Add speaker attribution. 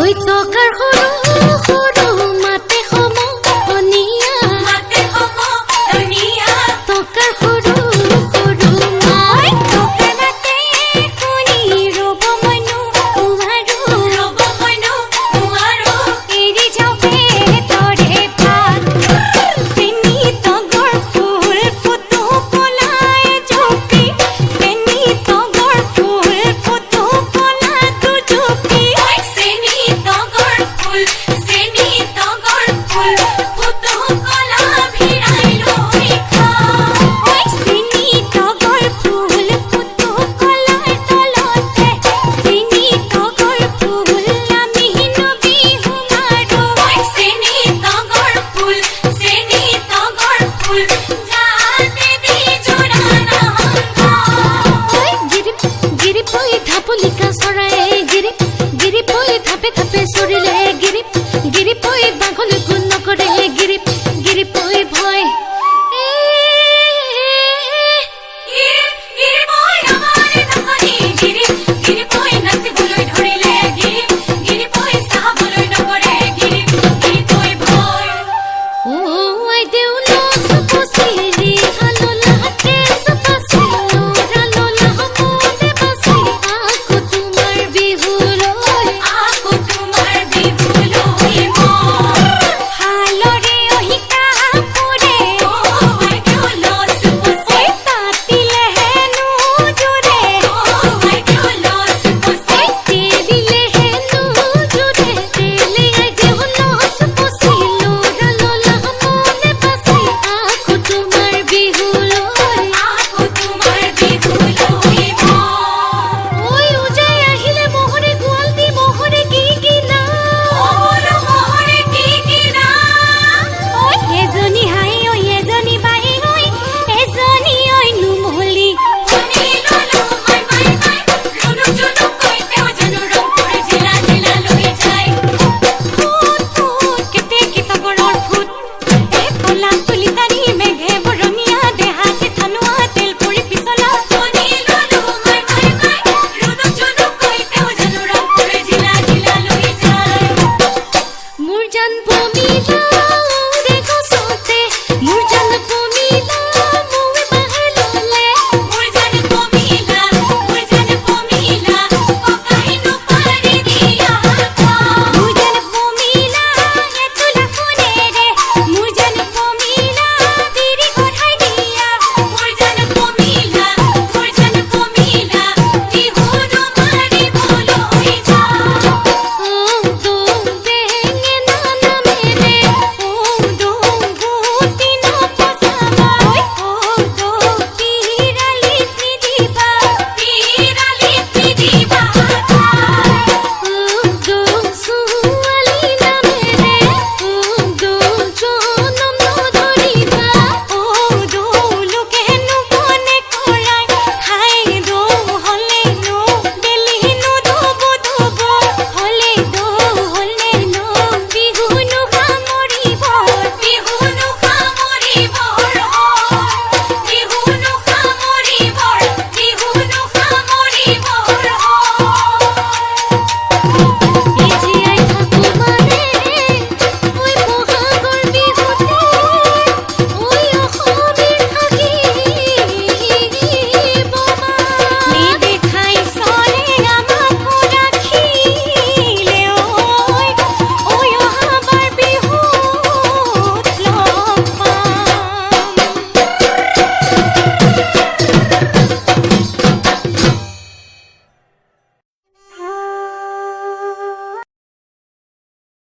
Speaker 1: টকাৰ সৰু সৰু মাতে সমনীয়া টকাৰ সৰু সৰু মই টকাতে শুনি ৰ'ব মইনো নোৱাৰো এৰি যাওঁ পেটৰে ভাত চেনি তগৰ ফুল ফটো পলাই জপি চেনি তগৰ ফুল ফটো পলা দুজপি চেনি তগৰ ফুল ফটো কলা ভিৰাই লৈ খা চেনি তগৰ ফুল ফটো কলাৰ তলতে চেনি তগৰ ফুল আমি নবিহু মাৰো চেনি তগৰ ফুল গাতে দি জোৰা নহংগা গিৰি পই ধাপলিকা চৰাই গিৰি পই ধাপে ধাপে চৰিলে গিৰি